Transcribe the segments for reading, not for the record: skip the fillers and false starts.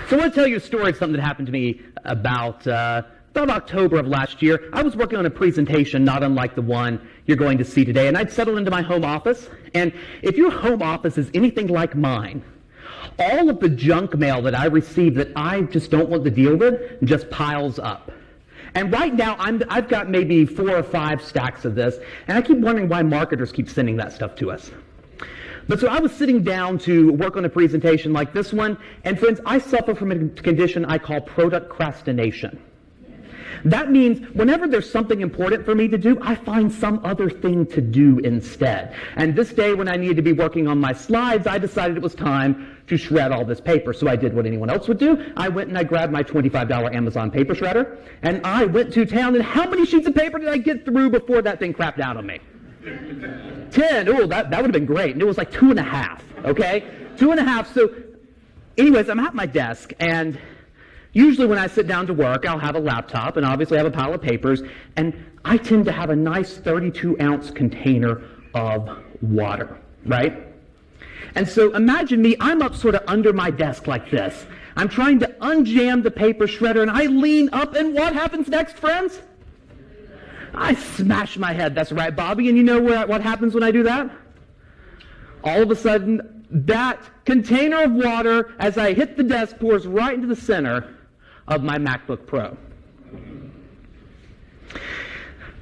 So I want to tell you a story of something that happened to me about October of last year. I was working on a presentation not unlike the one you're going to see today, and I'd settled into my home office. And if your home office is anything like mine, all of the junk mail that I receive that I just don't want to deal with just piles up. And right now, I've got maybe 4 or 5 stacks of this, and I keep wondering why marketers keep sending that stuff to us. But so I was sitting down to work on a presentation like this one, and friends, I suffer from a condition I call procrastination. That means whenever there's something important for me to do, I find some other thing to do instead. And this day when I needed to be working on my slides, I decided it was time to shred all this paper. So I did what anyone else would do. I went and I grabbed my $25 Amazon paper shredder, and I went to town, and how many sheets of paper did I get through before that thing crapped out on me? 10. Oh, that would have been great. And it was like 2.5, okay? 2.5. So anyways, I'm at my desk, and usually when I sit down to work, I'll have a laptop and obviously have a pile of papers, and I tend to have a nice 32-ounce container of water, right? And so imagine me, I'm up sort of under my desk like this. I'm trying to unjam the paper shredder, and I lean up, and what happens next, friends? I smash my head. That's right, Bobby. And you know what happens when I do that? All of a sudden, that container of water, as I hit the desk, pours right into the center of my MacBook Pro.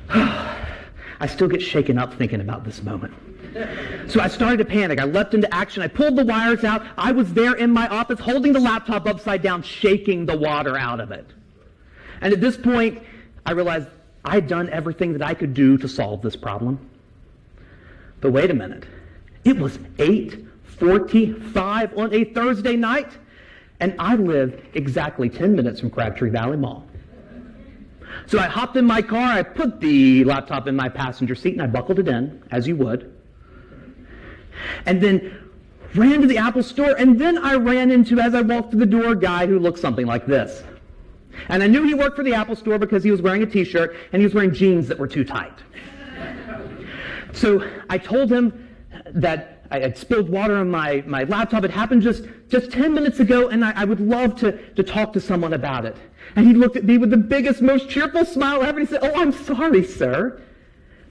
I still get shaken up thinking about this moment. So I started to panic. I leapt into action. I pulled the wires out. I was there in my office holding the laptop upside down, shaking the water out of it. And at this point, I realized I'd done everything that I could do to solve this problem. But wait a minute. It was 8:45 on a Thursday night, and I live exactly 10 minutes from Crabtree Valley Mall. So I hopped in my car, I put the laptop in my passenger seat, and I buckled it in, as you would. And then ran to the Apple store, and then I ran into, as I walked through the door, a guy who looked something like this. And I knew he worked for the Apple store because he was wearing a t-shirt and he was wearing jeans that were too tight. So I told him that I had spilled water on my laptop. It happened just 10 minutes ago, and I would love to talk to someone about it. And he looked at me with the biggest, most cheerful smile ever, and he said, "Oh, I'm sorry, sir,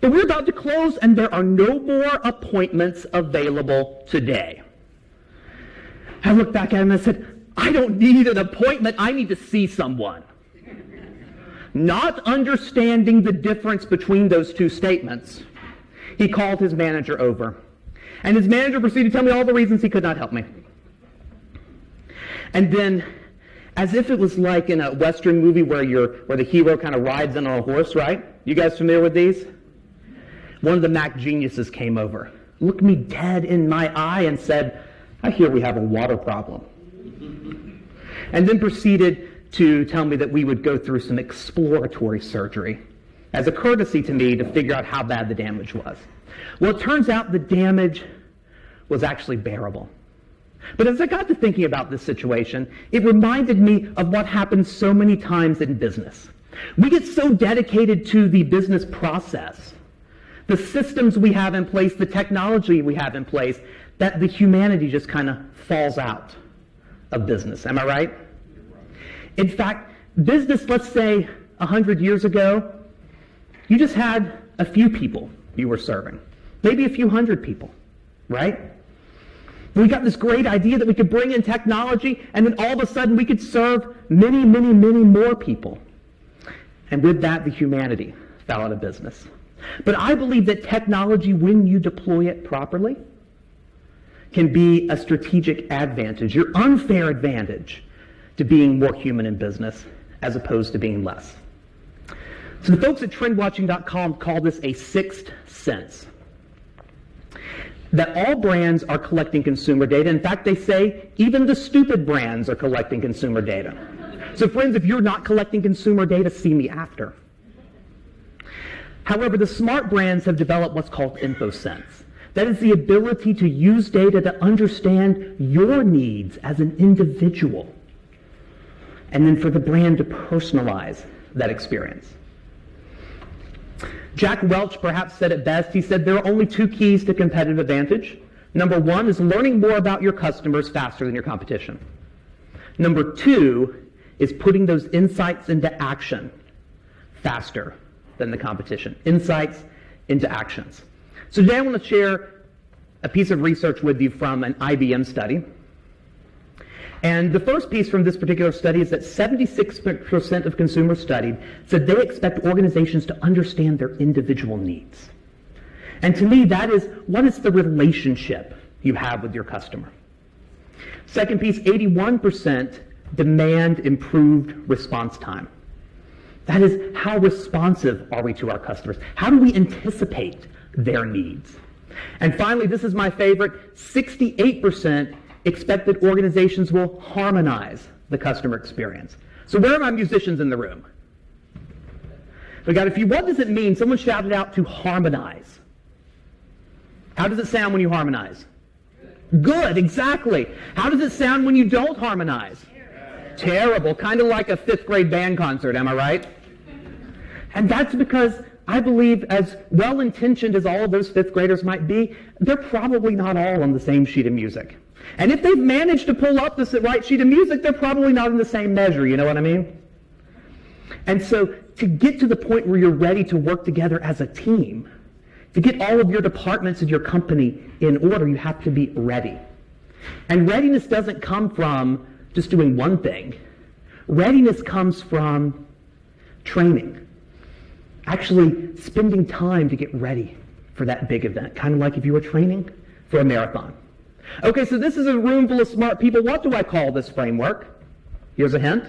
but we're about to close, and there are no more appointments available today." I looked back at him and I said, "I don't need an appointment. I need to see someone." Not understanding the difference between those two statements, he called his manager over. And his manager proceeded to tell me all the reasons he could not help me. And then, as if it was like in a Western movie where the hero kind of rides in on a horse, right? You guys familiar with these? One of the Mac geniuses came over, looked me dead in my eye, and said, "I hear we have a water problem." And then proceeded to tell me that we would go through some exploratory surgery as a courtesy to me to figure out how bad the damage was. Well, it turns out the damage was actually bearable. But as I got to thinking about this situation, it reminded me of what happens so many times in business. We get so dedicated to the business process, the systems we have in place, the technology we have in place, that the humanity just kind of falls out of business. Am I right? In fact, business, let's say 100 years ago, you just had a few people you were serving. Maybe a few hundred people, right? We got this great idea that we could bring in technology, and then all of a sudden we could serve many, many, many more people. And with that, the humanity fell out of business. But I believe that technology, when you deploy it properly, can be a strategic advantage, your unfair advantage to being more human in business as opposed to being less. So the folks at trendwatching.com call this a sixth sense. That all brands are collecting consumer data. In fact, they say even the stupid brands are collecting consumer data. So friends, if you're not collecting consumer data, see me after. However, the smart brands have developed what's called InfoSense. That is the ability to use data to understand your needs as an individual, and then for the brand to personalize that experience. Jack Welch perhaps said it best. He said there are only 2 keys to competitive advantage. Number 1 is learning more about your customers faster than your competition. Number 2 is putting those insights into action faster than the competition. Insights into actions. So today I want to share a piece of research with you from an IBM study. And the first piece from this particular study is that 76% of consumers studied said they expect organizations to understand their individual needs. And to me, that is, what is the relationship you have with your customer? Second piece, 81% demand improved response time. That is, how responsive are we to our customers? How do we anticipate their needs? And finally, this is my favorite, 68% expect that organizations will harmonize the customer experience. So where are my musicians in the room? We got a few. What does it mean? Someone shouted out to harmonize. How does it sound when you harmonize? Good, exactly. How does it sound when you don't harmonize? Terrible. Kind of like a 5th grade band concert, am I right? And that's because I believe, as well-intentioned as all of those 5th graders might be, they're probably not all on the same sheet of music. And if they've managed to pull up the right sheet of music, they're probably not in the same measure, you know what I mean? And so to get to the point where you're ready to work together as a team, to get all of your departments in your company in order, you have to be ready. And readiness doesn't come from just doing one thing. Readiness comes from training. Actually spending time to get ready for that big event, kind of like if you were training for a marathon. Okay, so this is a room full of smart people. What do I call this framework? Here's a hint.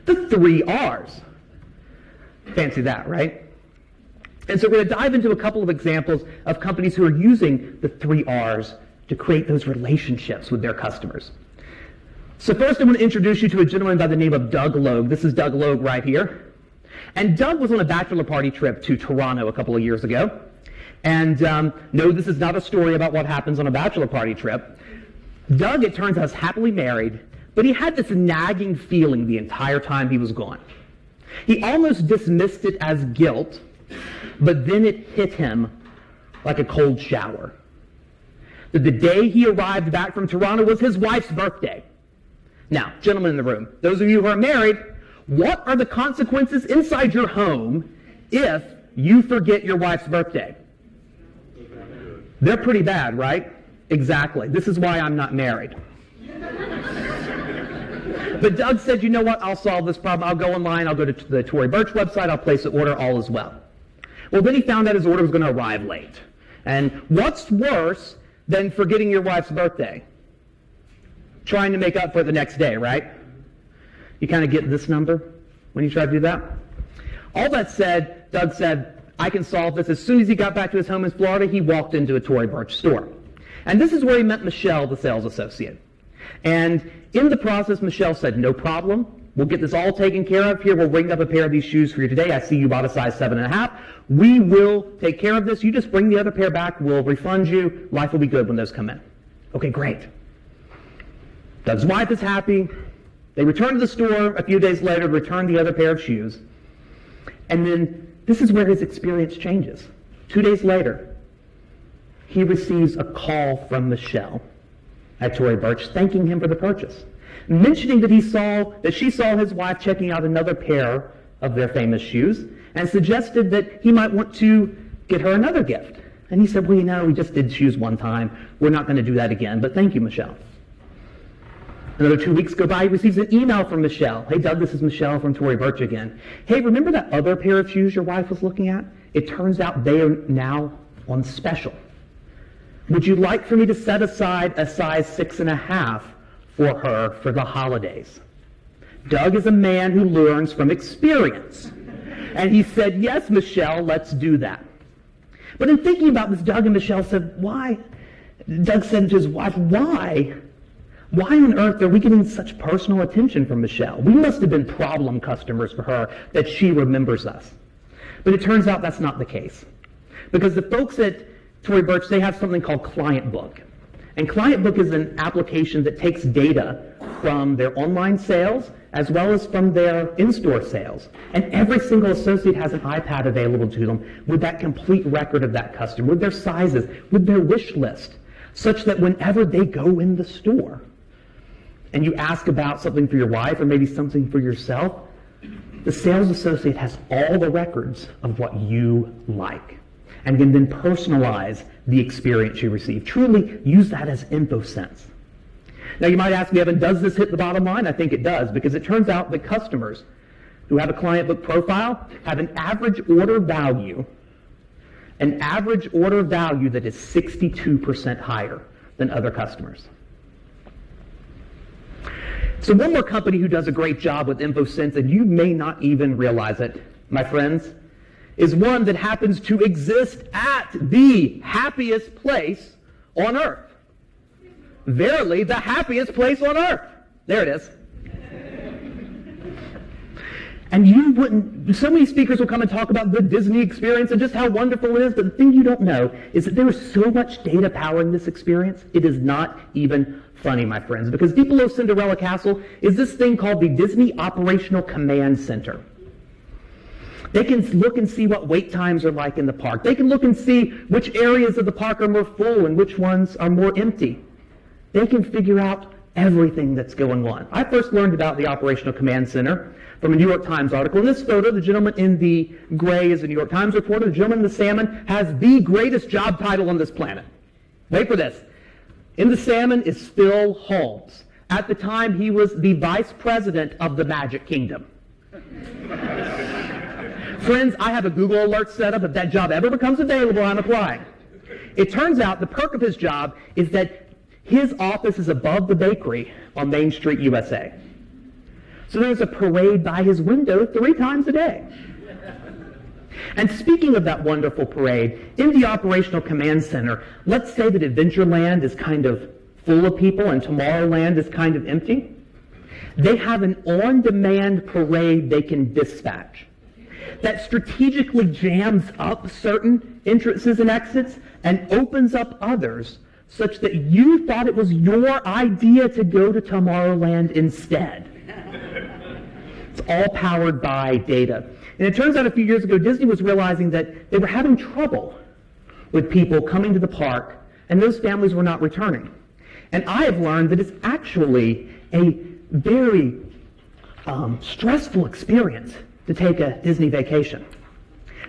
The 3 R's. Fancy that, right? And so we're going to dive into a couple of examples of companies who are using the 3 R's to create those relationships with their customers. So first I want to introduce you to a gentleman by the name of Doug Logue. This is Doug Logue right here. And Doug was on a bachelor party trip to Toronto a couple of years ago. And no, this is not a story about what happens on a bachelor party trip. Doug, it turns out, is happily married, but he had this nagging feeling the entire time he was gone. He almost dismissed it as guilt, but then it hit him like a cold shower. That the day he arrived back from Toronto was his wife's birthday. Now, gentlemen in the room, those of you who are married, what are the consequences inside your home if you forget your wife's birthday? They're pretty bad, right? Exactly. This is why I'm not married. But Doug said, you know what, I'll solve this problem. I'll go online, I'll go to the Tory Burch website, I'll place an order, all is well. Well, then he found out his order was going to arrive late. And what's worse than forgetting your wife's birthday? Trying to make up for it the next day, right? You kind of get this number when you try to do that? All that said, Doug said, I can solve this. As soon as he got back to his home in Florida, he walked into a Tory Burch store. And this is where he met Michelle, the sales associate. And in the process, Michelle said, no problem. We'll get this all taken care of. Here, we'll ring up a pair of these shoes for you today. I see you bought a size 7.5. We will take care of this. You just bring the other pair back. We'll refund you. Life will be good when those come in. Okay, great. Doug's wife is happy. They return to the store a few days later to return the other pair of shoes. And then this is where his experience changes. 2 days later, he receives a call from Michelle at Tory Burch thanking him for the purchase, mentioning that she saw his wife checking out another pair of their famous shoes and suggested that he might want to get her another gift. And he said, well, you know, we just did shoes one time. We're not going to do that again, but thank you, Michelle. Another 2 weeks go by, he receives an email from Michelle. Hey, Doug, this is Michelle from Tory Burch again. Hey, remember that other pair of shoes your wife was looking at? It turns out they are now on special. Would you like for me to set aside a size 6.5 for her for the holidays? Doug is a man who learns from experience. And he said, yes, Michelle, let's do that. But in thinking about this, Doug and Michelle said, why? Doug said to his wife, why? Why on earth are we getting such personal attention from Michelle? We must have been problem customers for her that she remembers us. But it turns out that's not the case. Because the folks at Tory Burch, they have something called Client Book. And Client Book is an application that takes data from their online sales as well as from their in-store sales. And every single associate has an iPad available to them with that complete record of that customer, with their sizes, with their wish list, such that whenever they go in the store, and you ask about something for your wife or maybe something for yourself, the sales associate has all the records of what you like and can then personalize the experience you receive. Truly use that as InfoSense. Now you might ask me, Evan, does this hit the bottom line? I think it does, because it turns out that customers who have a client book profile have an average order value that is 62% higher than other customers. So one more company who does a great job with InfoSense, and you may not even realize it, my friends, is one that happens to exist at the happiest place on earth. Verily, the happiest place on earth. There it is. And you wouldn't, so many speakers will come and talk about the Disney experience and just how wonderful it is, but the thing you don't know is that there is so much data powering this experience, it is not even funny, my friends, because deep below Cinderella Castle is this thing called the Disney Operational Command Center. They can look and see what wait times are like in the park. They can look and see which areas of the park are more full and which ones are more empty. They can figure out everything that's going on. I first learned about the Operational Command Center from a New York Times article. In this photo, the gentleman in the gray is a New York Times reporter. The gentleman in the salmon has the greatest job title on this planet. Wait for this. In the salmon is Phil Holmes. At the time, he was the vice president of the Magic Kingdom. Friends, I have a Google alert set up. If that job ever becomes available, I'm applying. It turns out the perk of his job is that his office is above the bakery on Main Street, USA. So there's a parade by his window 3 times a day. And speaking of that wonderful parade, in the Operational Command Center, let's say that Adventureland is kind of full of people and Tomorrowland is kind of empty. They have an on-demand parade they can dispatch that strategically jams up certain entrances and exits and opens up others such that you thought it was your idea to go to Tomorrowland instead. It's all powered by data. And it turns out a few years ago, Disney was realizing that they were having trouble with people coming to the park, and those families were not returning. And I have learned that it's actually a very stressful experience to take a Disney vacation.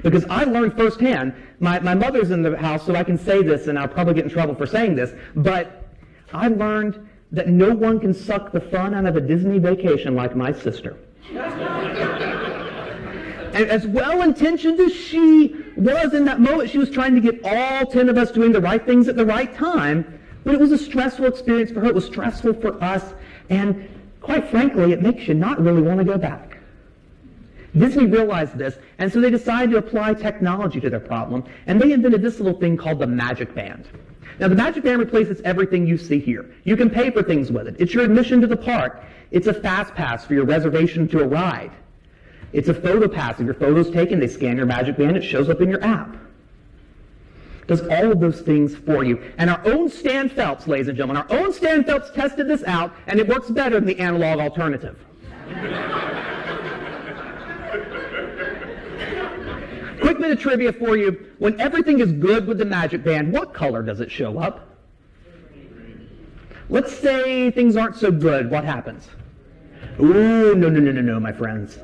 Because I learned firsthand, my mother's in the house, so I can say this, and I'll probably get in trouble for saying this, but I learned that no one can suck the fun out of a Disney vacation like my sister. And as well-intentioned as she was in that moment, she was trying to get all 10 of us doing the right things at the right time, but it was a stressful experience for her. It was stressful for us, and quite frankly, it makes you not really want to go back. Disney realized this, and so they decided to apply technology to their problem, and they invented this little thing called the Magic Band. Now, the Magic Band replaces everything you see here. You can pay for things with it. It's your admission to the park. It's a fast pass for your reservation to a ride. It's a photo pass. If your photo's taken, they scan your Magic Band. It shows up in your app. It does all of those things for you. And our own Stan Phelps, ladies and gentlemen, our own Stan Phelps tested this out, and it works better than the analog alternative. Quick bit of trivia for you. When everything is good with the Magic Band, what color does it show up? Let's say things aren't so good. What happens? Ooh, no, my friends.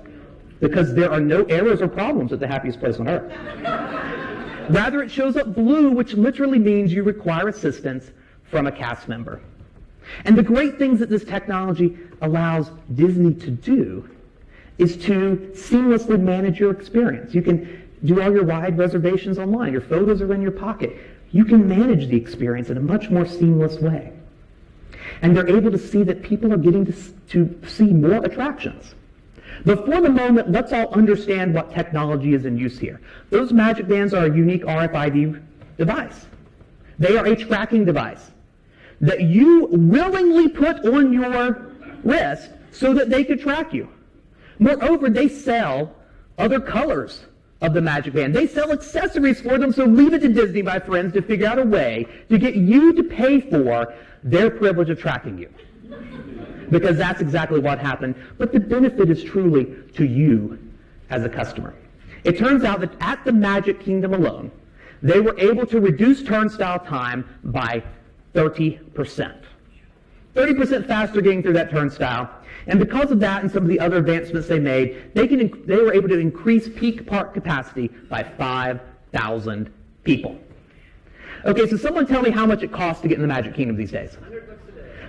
Because there are no errors or problems at the happiest place on earth. Rather, it shows up blue, which literally means you require assistance from a cast member. And the great things that this technology allows Disney to do is to seamlessly manage your experience. You can do all your ride reservations online. Your photos are in your pocket. You can manage the experience in a much more seamless way. And they're able to see that people are getting to see more attractions. But for the moment, let's all understand what technology is in use here. Those Magic Bands are a unique RFID device. They are a tracking device that you willingly put on your wrist so that they could track you. Moreover, they sell other colors of the Magic Band. They sell accessories for them, so leave it to Disney, my friends, to figure out a way to get you to pay for their privilege of tracking you. Because that's exactly what happened. But the benefit is truly to you as a customer. It turns out that at the Magic Kingdom alone, they were able to reduce turnstile time by 30%. 30% faster getting through that turnstile. And because of that and some of the other advancements they made, they were able to increase peak park capacity by 5,000 people. Okay, so someone tell me how much it costs to get in the Magic Kingdom these days.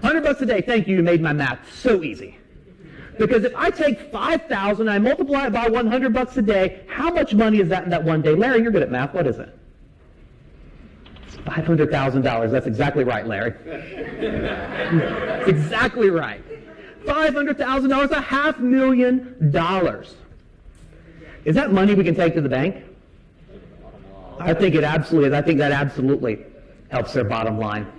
$100 a day. Thank you. You made my math so easy. Because if I take 5,000 and I multiply it by $100 a day, how much money is that in that one day? Larry, you're good at math. What is it? It's $500,000. That's exactly right, Larry. That's exactly right. $500,000, $500,000. Is that money we can take to the bank? I think it absolutely is. I think that absolutely helps their bottom line.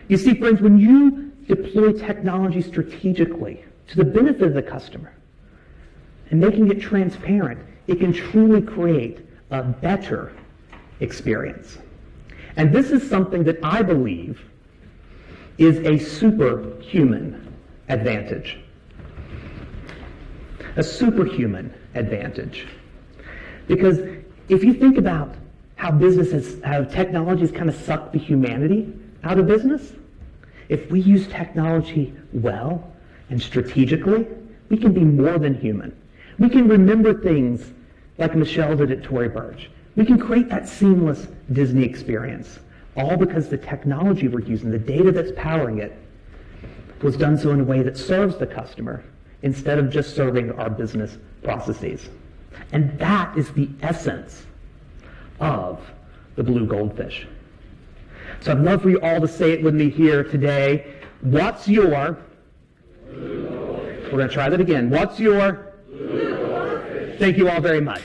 You see, friends, when you deploy technology strategically to the benefit of the customer and making it transparent, it can truly create a better experience. And this is something that I believe is a superhuman advantage. A superhuman advantage. Because if you think about how how technology has kind of sucked the humanity out of business, if we use technology well and strategically, we can be more than human. We can remember things like Michelle did at Tory Burch. We can create that seamless Disney experience, all because the technology we're using, the data that's powering it, was done so in a way that serves the customer instead of just serving our business processes. And that is the essence of the blue goldfish. So I'd love for you all to say it with me here today. What's your blue goldfish? We're going to try that again. What's your blue goldfish? Thank you all very much.